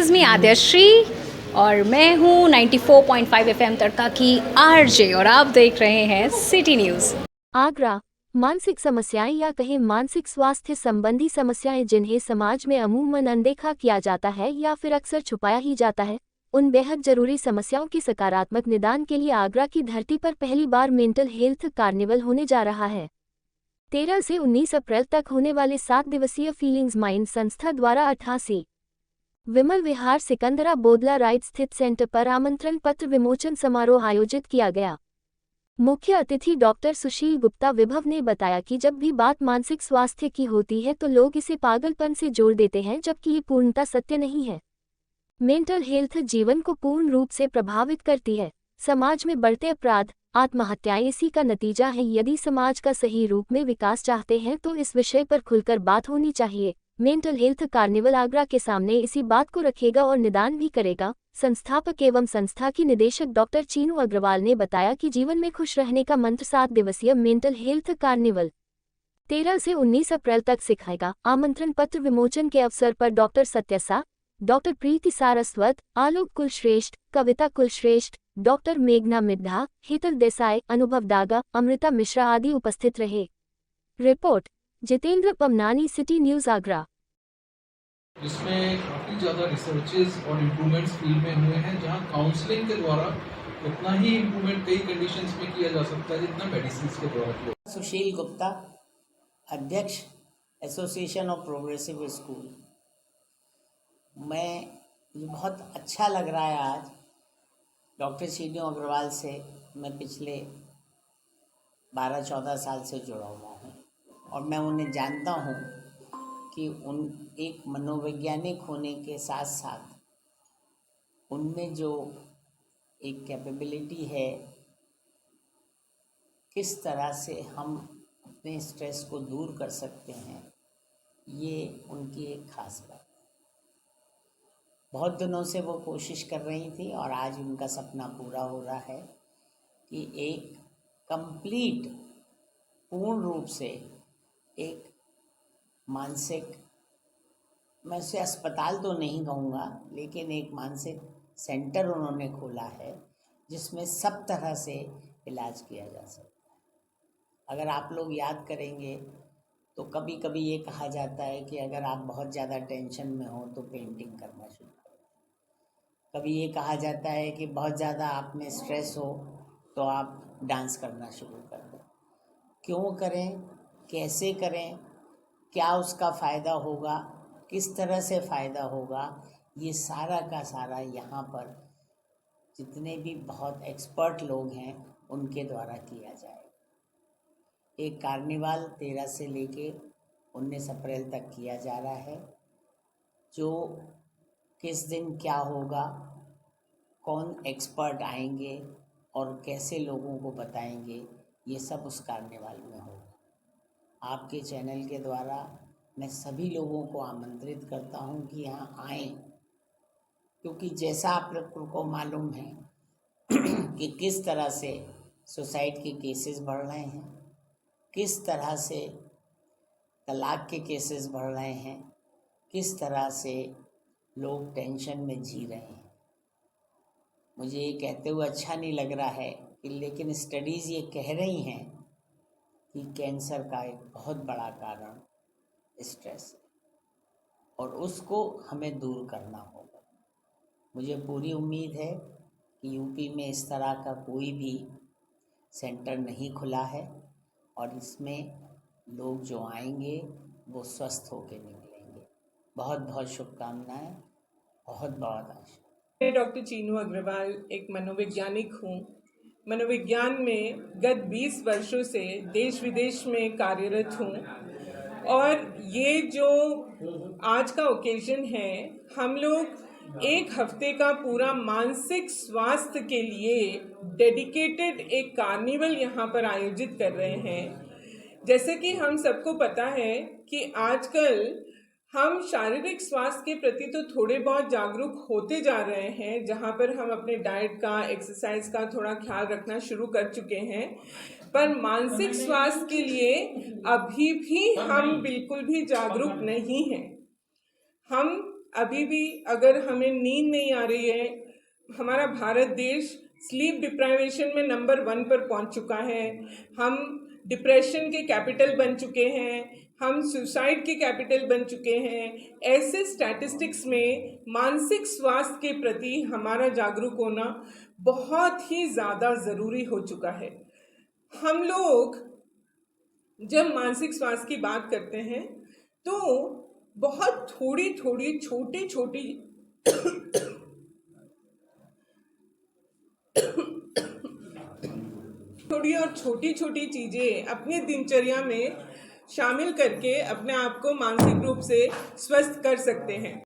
Is me आद्यश्री और मैं हूँ 94.5 एफएम तड़का की आरजे और आप देख रहे हैं सिटी न्यूज़। आगरा मानसिक समस्याएं या कहें मानसिक स्वास्थ्य संबंधी समस्याएं जिन्हें समाज में अमूमन अनदेखा किया जाता है या फिर अक्सर छुपाया ही जाता है, उन बेहद जरूरी समस्याओं के सकारात्मक निदान के लिए आगरा की धरती पर पहली बार मेंटल हेल्थ कार्निवल होने जा रहा है। 13 से 19 अप्रैल तक होने वाले 7 दिवसीय फीलिंग्स माइंड संस्था द्वारा 88 विमल विहार सिकंदरा बोदला राइट स्थित सेंटर पर आमंत्रण पत्र विमोचन समारोह आयोजित किया गया। मुख्य अतिथि डॉक्टर सुशील गुप्ता विभव ने बताया कि जब भी बात मानसिक स्वास्थ्य की होती है तो लोग इसे पागलपन से जोड़ देते हैं, जबकि ये पूर्णतः सत्य नहीं है। मेंटल हेल्थ जीवन को पूर्ण रूप से प्रभावित करती है। समाज में बढ़ते अपराध, आत्महत्याएं इसी का नतीजा है। यदि समाज का सही रूप में विकास चाहते हैं तो इस विषय पर खुलकर बात होनी चाहिए। मेंटल हेल्थ कार्निवल आगरा के सामने इसी बात को रखेगा और निदान भी करेगा। संस्थापक एवं संस्था की निदेशक डॉक्टर चीनू अग्रवाल ने बताया कि जीवन में खुश रहने का मंत्र 7 दिवसीय मेंटल हेल्थ कार्निवल 13 से 19 अप्रैल तक सिखाएगा। आमंत्रण पत्र विमोचन के अवसर पर डॉक्टर सत्यसा, डॉक्टर प्रीति सारस्वत, आलोक कुलश्रेष्ठ, कविता कुलश्रेष्ठ, डॉक्टर मेघना मिड्ढा, हितल देसाई, अनुभव दागा, अमृता मिश्रा आदि उपस्थित रहे। Report Jitendra Pamnani, city news Agra. जिसमें काफ़ी ज़्यादा रिसर्चेस और इम्प्रूवमेंट्स फील्ड में हुए हैं, जहां काउंसलिंग के द्वारा उतना ही इम्प्रूवमेंट कई कंडीशंस में किया जा सकता है जितना मेडिसिन के द्वारा किया। सुशील गुप्ता, अध्यक्ष एसोसिएशन ऑफ प्रोग्रेसिव स्कूल। मुझे बहुत अच्छा लग रहा है आज डॉक्टर चीनू अग्रवाल से मैं पिछले 12-14 साल से जुड़ा हुआ हूँ और मैं उन्हें जानता हूँ कि उन एक मनोवैज्ञानिक होने के साथ साथ उनमें जो एक कैपेबिलिटी है, किस तरह से हम अपने स्ट्रेस को दूर कर सकते हैं, ये उनकी एक ख़ास बात है। बहुत दिनों से वो कोशिश कर रही थी और आज उनका सपना पूरा हो रहा है कि एक कंप्लीट पूर्ण रूप से एक मानसिक, मैं उसे अस्पताल तो नहीं कहूँगा, लेकिन एक मानसिक सेंटर उन्होंने खोला है जिसमें सब तरह से इलाज किया जा सकता है। अगर आप लोग याद करेंगे तो कभी कभी ये कहा जाता है कि अगर आप बहुत ज़्यादा टेंशन में हो तो पेंटिंग करना शुरू करो। कभी ये कहा जाता है कि बहुत ज़्यादा आप में स्ट्रेस हो तो आप डांस करना शुरू कर दो। क्यों करें, कैसे करें, क्या उसका फ़ायदा होगा, किस तरह से फ़ायदा होगा, ये सारा का सारा यहाँ पर जितने भी बहुत एक्सपर्ट लोग हैं उनके द्वारा किया जाएगा। एक कार्निवाल 13 से लेके 19 अप्रैल तक किया जा रहा है। जो किस दिन क्या होगा, कौन एक्सपर्ट आएंगे और कैसे लोगों को बताएंगे, ये सब उस कार्निवाल में होगा। आपके चैनल के द्वारा मैं सभी लोगों को आमंत्रित करता हूँ कि यहाँ आएँ, क्योंकि जैसा आप लोगों को मालूम है कि किस तरह से सुसाइड के केसेस बढ़ रहे हैं, किस तरह से तलाक के केसेस बढ़ रहे हैं, किस तरह से लोग टेंशन में जी रहे हैं। मुझे ये कहते हुए अच्छा नहीं लग रहा है कि लेकिन स्टडीज़ ये कह रही हैं कि कैंसर का एक बहुत बड़ा कारण स्ट्रेस है और उसको हमें दूर करना होगा। मुझे पूरी उम्मीद है कि यूपी में इस तरह का कोई भी सेंटर नहीं खुला है और इसमें लोग जो आएंगे वो स्वस्थ होकर निकलेंगे। बहुत बहुत शुभकामनाएं, बहुत बहुत आशा। मैं डॉक्टर चीनू अग्रवाल एक मनोवैज्ञानिक हूँ। मनोविज्ञान में गत 20 वर्षों से देश विदेश में कार्यरत हूँ और ये जो आज का ओकेजन है, हम लोग एक हफ्ते का पूरा मानसिक स्वास्थ्य के लिए डेडिकेटेड एक कार्निवल यहाँ पर आयोजित कर रहे हैं। जैसे कि हम सबको पता है कि आजकल हम शारीरिक स्वास्थ्य के प्रति तो थोड़े बहुत जागरूक होते जा रहे हैं, जहाँ पर हम अपने डाइट का, एक्सरसाइज का थोड़ा ख्याल रखना शुरू कर चुके हैं, पर मानसिक स्वास्थ्य के लिए अभी भी हम बिल्कुल भी जागरूक नहीं हैं। हम अभी भी अगर हमें नींद नहीं आ रही है, हमारा भारत देश स्लीप डिप्राइवेशन में नंबर 1 पर पहुंच चुका है। हम डिप्रेशन के कैपिटल बन चुके हैं, हम सुसाइड के कैपिटल बन चुके हैं। ऐसे स्टैटिस्टिक्स में मानसिक स्वास्थ्य के प्रति हमारा जागरूक होना बहुत ही ज़्यादा ज़रूरी हो चुका है। हम लोग जब मानसिक स्वास्थ्य की बात करते हैं तो बहुत थोड़ी छोटी चीज़ें अपनी दिनचर्या में शामिल करके अपने आप को मानसिक रूप से स्वस्थ कर सकते हैं।